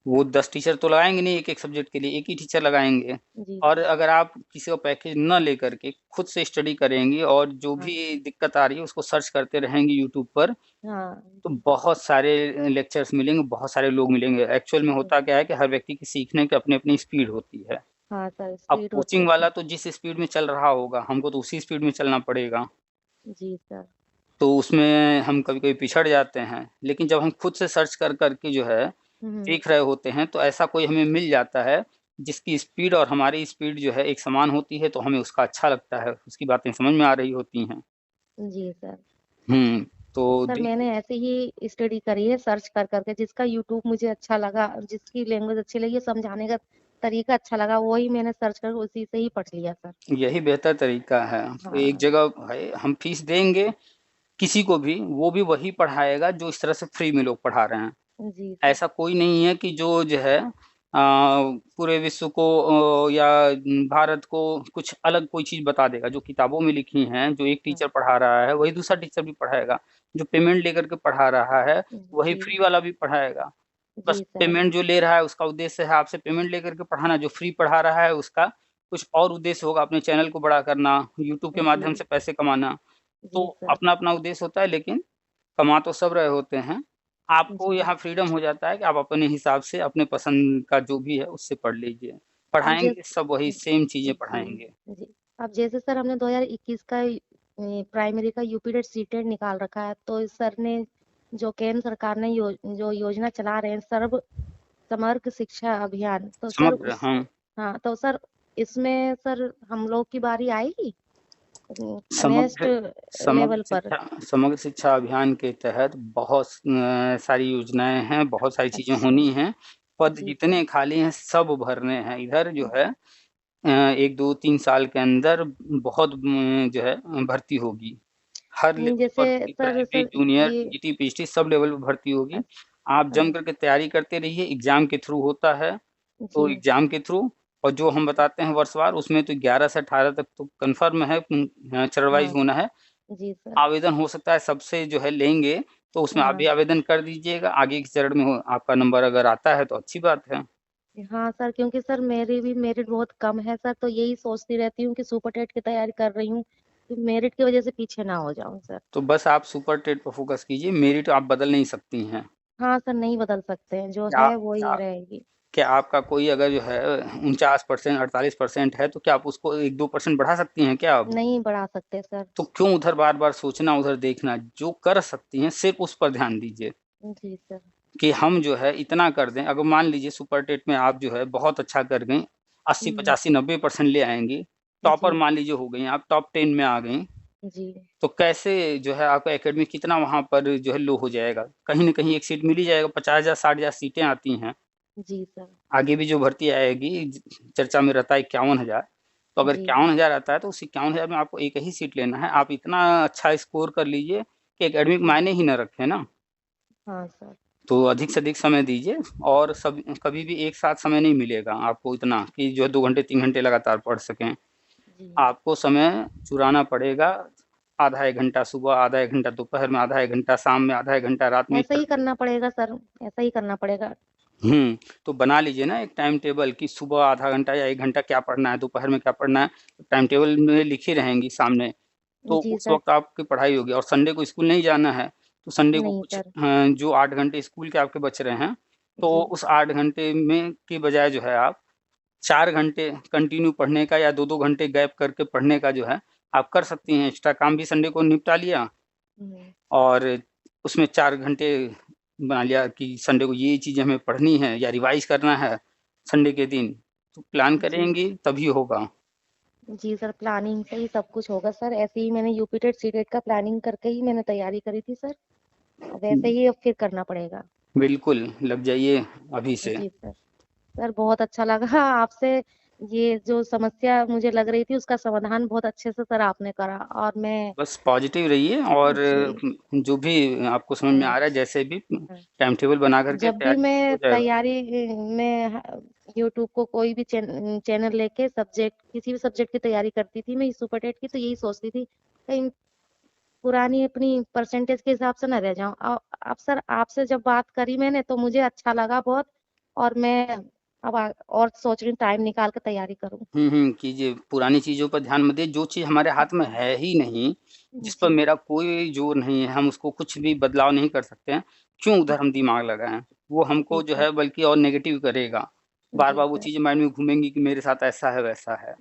Speaker 2: वो 10 टीचर तो लगाएँगे नहीं एक-एक सब्जेक्ट के लिए, एक ही टीचर लगाएँगे।
Speaker 3: जी
Speaker 2: और
Speaker 3: सर।
Speaker 2: अगर आप किसी का पैकेज ना लेकर के खुद से स्टडी करेंगी और जो
Speaker 3: हाँ।
Speaker 2: भी दिक्कत आ रही है उसको सर्च करते रहेंगी यूट्यूब पर,
Speaker 3: हाँ।
Speaker 2: तो
Speaker 3: जी सर।
Speaker 2: बहुत सारे लेक्चर्स मिलेंगे, बहुत सारे लोग मिलेंगे। एक्चुअल में होता क्या है कि हर व्यक्ति की सीखने की अपनी-अपनी स्पीड होती है।
Speaker 3: हाँ सर
Speaker 2: अब
Speaker 3: स्पीड होती है
Speaker 2: कोचिंग
Speaker 3: सर।
Speaker 2: वाला तो जिस स्पीड में चल रहा होगा, हमको तो उसी स्पीड में चलना पड़ेगा।
Speaker 3: जी सर।
Speaker 2: तो उसमें हम कभी-कभी पिछड़ जाते हैं। लेकिन जब हम खुद से सर्च कर के जो है
Speaker 3: हम्म।
Speaker 2: सीख रहे होते हैं, तो ऐसा कोई हमें मिल जाता है, जिसकी स्पीड और हमारी स्पीड जो है एक समान होती है, तो हमें उसका अच्छा लगता है, उसकी बातें समझ में आ रही होती हैं।
Speaker 3: जी सर।
Speaker 2: हुँ, तो
Speaker 3: सर
Speaker 2: देखिए
Speaker 3: मैंने ऐसे ही स्टडी करी है सर्च कर करके जिसका यूट्यूब मुझे अच्छा लगा जिसकी लैंग्वेज अच्छी लगी समझाने का तरीका अच्छा लगा वही मैंने सर्च कर उसी से ही पढ़ लिया सर।
Speaker 2: यही बेहतर तरीका है। तो एक
Speaker 3: हाँ।
Speaker 2: जगह है हम फीस देंगे किसी को भी, वो भी वही पढ़ाएगा जो इस तरह से फ्री में लोग पढ़ा रहे हैं।
Speaker 3: जी सर।
Speaker 2: ऐसा कोई नहीं है कि जो है पूरे विश्व को या भारत को कुछ अलग कोई चीज़ बता देगा। जो किताबों में लिखी हैं, जो एक
Speaker 3: हाँ।
Speaker 2: टीचर पढ़ा रहा है, वही दूसरा टीचर भी पढ़ाएगा। जो पेमेंट लेकर के पढ़ा रहा है, वही
Speaker 3: जी।
Speaker 2: फ्री वाला भी पढ़ाएगा। बस
Speaker 3: जी सर।
Speaker 2: पेमेंट जो ले रहा है, उसका उद्देश्य है आपसे पेमेंट लेकर के पढ़ाना, जो फ्री पढ़ा रहा है, उसका कुछ और उद्देश्य होगा, अपने चैनल को बड़ा करना, यूट्यूब के
Speaker 3: जी।
Speaker 2: माध्यम से पैसे कमाना। तो
Speaker 3: जी सर।
Speaker 2: अपना-अपना उद्देश्य होता है, लेकिन कमा तो सब रहे होते हैं। आपको
Speaker 3: जी।
Speaker 2: यहाँ फ्रीडम हो जाता है कि आप अपने हिसाब से अपने पसंद का जो भी है उससे पढ़ लीजिए।
Speaker 3: अब
Speaker 2: पढ़ाएँगे
Speaker 3: जैसे
Speaker 2: सब वही सेम चीज़ें
Speaker 3: जी।
Speaker 2: पढ़ाएँगे।
Speaker 3: जी। अब जैसे सर हमने 2021 का प्राइमरी का यूपी टेट सी टेट निकाल रखा है तो इस सर ने जो केंद्र सरकार ने जो योजना चला रहे हैं सर्व समग्र शिक्षा अभियान तो सर
Speaker 2: समग्र
Speaker 3: उस
Speaker 2: हाँ,
Speaker 3: हाँ तो सर इसमें सर हम लोग की बारी आएगी नेक्स्ट
Speaker 2: समग्र
Speaker 3: लेवल पर।
Speaker 2: समग्र शिक्षा अभियान के तहत बहुत सारी योजनाएँ हैं, बहुत सारी चीज़ें
Speaker 3: अच्छा।
Speaker 2: होनी हैं। पद
Speaker 3: जी सर।
Speaker 2: जितने खाली हैं सब भरने हैं। इधर जो है 1, 2, 3 साल के अंदर बहुत जो है भर्ती होगी। हर
Speaker 3: नहीं
Speaker 2: लेवल
Speaker 3: जैसे
Speaker 2: पर होगी,
Speaker 3: सर
Speaker 2: प्राइमरी,
Speaker 3: सर
Speaker 2: जूनियर,
Speaker 3: ये
Speaker 2: पीजी, पीएचडी सब लेवल पे भर्ती होगी। आप जम
Speaker 3: अच्छा।
Speaker 2: करके तैयारी करते रहिए, एग्ज़ाम के थ्रू होता है, तो
Speaker 3: जी।
Speaker 2: एग्ज़ाम के थ्रू और जो हम बताते हैं वर्षवार उसमें तो 11 से 18 तक तो कन्फर्म है चरण वाइज़
Speaker 3: हाँ।
Speaker 2: होना है।
Speaker 3: जी सर।
Speaker 2: आवेदन हो सकता है सबसे जो है लेंगे, तो उसमें आप भी
Speaker 3: हाँ।
Speaker 2: आवेदन कर दीजिएगा, आगे के चरण में हो आपका नंबर अगर आता है तो अच्छी बात है।
Speaker 3: हाँ सर क्योंकि सर मेरी भी मेरिट बहुत कम है सर तो यही सोचती रहती हूँ कि सुपर टेट की तैयारी कर रही हूँ कि मेरिट की वजह से पीछे ना हो जाऊं सर।
Speaker 2: तो बस आप सुपर टेट पर फ़ोकस कीजिए, मेरिट आप बदल नहीं सकती हैं।
Speaker 3: हाँ सर नहीं बदल सकते हैं जो
Speaker 2: क्या
Speaker 3: है वो ही
Speaker 2: क्या
Speaker 3: रहेगी।
Speaker 2: क्या आपका कोई अगर जो है 49% 48% है, तो क्या आप उसको 1-2% बढ़ा सकती हैं क्या अब?
Speaker 3: नहीं बढ़ा सकते सर।
Speaker 2: तो क्यों उधर बार-बार सोचना, उधर देखना? जो कर सकती हैं, सिर्फ़ उस पर ध्यान दीजिए
Speaker 3: जी सर।
Speaker 2: कि हम जो है इतना कर दें। अगर मान लीजिए सुपर टेट में आप जो है बहुत अच्छा कर गईं, 80,
Speaker 3: हम्म।
Speaker 2: 85, 90% ले आएँगी, टॉपर
Speaker 3: जी।
Speaker 2: मान लीजिए हो गईं, आप टॉप 10 में आ गईं,
Speaker 3: जी,
Speaker 2: तो कैसे जो है आपका एकेडमिक कितना वहाँ पर जो है लो हो जाएगा? कहीं न कहीं एक सीट मिल ही जाएगा, 50,000 60,000 सीटें आती हैं।
Speaker 3: जी सर।
Speaker 2: आगे भी जो भर्ती आएगी चर्चा में रहता है 51,000, तो अगर
Speaker 3: जी,
Speaker 2: 51,000 आता है तो उस 51,000 में आपको एक ही सीट लेना है। आप इतना अच्छा स्कोर कर लीजिए कि एकेडमिक
Speaker 3: जी।
Speaker 2: मायने ही ना रखे ना।
Speaker 3: हाँ सर।
Speaker 2: तो अधिक से अधिक समय दीजिए और सब कभी भी एक साथ समय नहीं मिलेगा आपको इतना कि जो है 2 घंटे 3 घंटे लगातार पढ़ सकें।
Speaker 3: जी।
Speaker 2: आपको समय चुराना पड़ेगा, आधा 1 घंटा सुबह, आधा 1 घंटा दोपहर में, आधा 1 घंटा शाम में, आधा 1 घंटा रात में इस
Speaker 3: ऐसा ही
Speaker 2: तरह से।
Speaker 3: करना पड़ेगा सर, ऐसा ही करना पड़ेगा।
Speaker 2: तो बना लीजिए ना एक टाइम टेबल कि सुबह आधा घंटा या 1 घंटा क्या पढ़ना है, दोपहर में क्या पढ़ना है, टाइम टेबल में लिखी रहेंगी सामने, तो
Speaker 3: जी
Speaker 2: उस
Speaker 3: सर।
Speaker 2: वक़्त आपकी पढ़ाई होगी और संडे को स्कूल नहीं जाना है, तो संडे को
Speaker 3: नहीं
Speaker 2: कुछ
Speaker 3: सर।
Speaker 2: जो 8 घंटे स्कूल के आपके बच रहे हैं, तो
Speaker 3: जी,
Speaker 2: उस 8 घंटे में की बजाय जो है आप 4 घंटे कंटिन्यू पढ़ने का या 2-2 घंटे गैप करके पढ़ने का जो है, आप कर सकती हैं। एक्स्ट्रा काम भी संडे को निपटा लिया
Speaker 3: हुँ,
Speaker 2: और उसमें 4 घंटे बना लिया कि संडे को ये चीज़ें हमें पढ़नी है या रिवाइज़ करना है संडे के दिन, तो प्लान
Speaker 3: जी।
Speaker 2: करेंगी तभी होगा।
Speaker 3: जी सर, प्लानिंग से ही सब कुछ होगा सर। ऐसे ही मैंने यूपी टेट, सीटेट का प्लानिंग करके ही मैंने तैयारी करी थी सर। वैसे ही अब फिर करना पड़ेगा।
Speaker 2: बिल्कुल, लग जाइए अभी से।
Speaker 3: जी सर। सर बहुत अच्छा लगा आपसे, ये जो समस्या मुझे लग रही थी उसका समाधान बहुत अच्छे से सर आपने करा, और मैं
Speaker 2: बस पॉज़िटिव रहिए और
Speaker 3: जी।
Speaker 2: जो भी आपको समझ में
Speaker 3: हाँ,
Speaker 2: आ रहा है जैसे भी
Speaker 3: हाँ।
Speaker 2: टाइम टेबल बना कर के
Speaker 3: जब भी
Speaker 2: तैयारी हो
Speaker 3: मैं
Speaker 2: जाएगा।
Speaker 3: तैयारी में यूट्यूब को कोई भी चैनल लेके सब्जेक्ट, किसी भी सब्जेक्ट की तैयारी करती थी मैं सुपर टेट की, तो यही सोचती थी कहीं पुरानी अपनी परसेंटेज के हिसाब से ना रह जाऊं। अब सर आपसे जब बात करी मैंने तो मुझे अच्छा लगा बहुत, और मैं अब और सोच रही हूँ टाइम निकाल कर तैयारी करूँ।
Speaker 2: कीजिए, पुरानी चीज़ों पर ध्यान मत दीजिए, जो चीज़ हमारे हाथ में है ही नहीं, जिस पर
Speaker 3: जी।
Speaker 2: मेरा कोई ज़ोर नहीं है, हम उसको कुछ भी बदलाव नहीं कर सकते हैं, क्यों उधर हम
Speaker 3: जी।
Speaker 2: दिमाग लगाएँ? वो
Speaker 3: जी
Speaker 2: हमको जो
Speaker 3: सर।
Speaker 2: है बल्कि और नेगेटिव करेगा।
Speaker 3: जी
Speaker 2: बार-बार वो
Speaker 3: सर।
Speaker 2: चीज़ें माइंड में घूमेंगी कि मेरे साथ ऐसा है, वैसा है।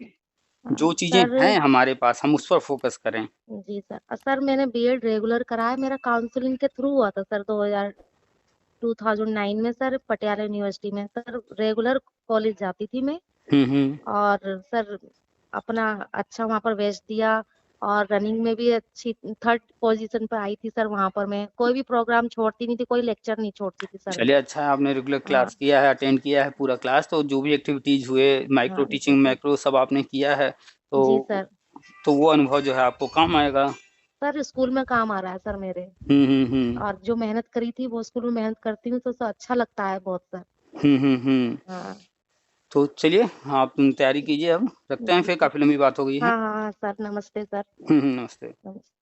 Speaker 3: हाँ
Speaker 2: जो चीज़ें
Speaker 3: सर।
Speaker 2: हैं हमारे पास, हम उस पर फ़ोकस करें।
Speaker 3: जी सर। सर मैंने बीएड रेगुलर करा है, मेरा काउंसलिंग के थ्रू हुआ था सर 2009 में सर, पटियाला यूनिवर्सिटी में सर। रेगुलर कॉलेज जाती थी मैं,
Speaker 2: हुँ, हुँ।
Speaker 3: और सर अपना अच्छा वहाँ पर बेच दिया, और रनिंग में भी अच्छी थर्ड पोजीशन पे आई थी सर। वहाँ पर मैं कोई भी प्रोग्राम छोड़ती नहीं थी, कोई लेक्चर नहीं छोड़ती थी सर मैं।
Speaker 2: चलिए अच्छा है आपने रेगुलर
Speaker 3: हाँ।
Speaker 2: क्लास किया है, अटेंड किया है पूरा क्लास, तो जो भी एक्टिविटीज़ हुए, माइक्रो
Speaker 3: हाँ जी
Speaker 2: टीचिंग,
Speaker 3: सर।
Speaker 2: मैक्रो सब आपने किया है,
Speaker 3: जी
Speaker 2: तो
Speaker 3: सर।
Speaker 2: तो वो अनुभव जो है आपको काम आएगा।
Speaker 3: सर स्कूल में काम आ रहा है सर मेरे,
Speaker 2: हुँ, हुँ, हुँ।
Speaker 3: और जो मेहनत करी थी वो स्कूल में मेहनत करती हूँ तो सर अच्छा लगता है बहुत सर।
Speaker 2: हुँ, हुँ, हुँ।
Speaker 3: हाँ।
Speaker 2: तो चलिए आप तैयारी कीजिए अब, रखते हैं
Speaker 3: जी
Speaker 2: फिर
Speaker 3: सर।
Speaker 2: काफ़ी लंबी बात हो गई है।
Speaker 3: हाँ, हाँ, हाँ सर, नमस्ते सर।
Speaker 2: हुँ, हुँ, नमस्ते।
Speaker 3: नमस्ते।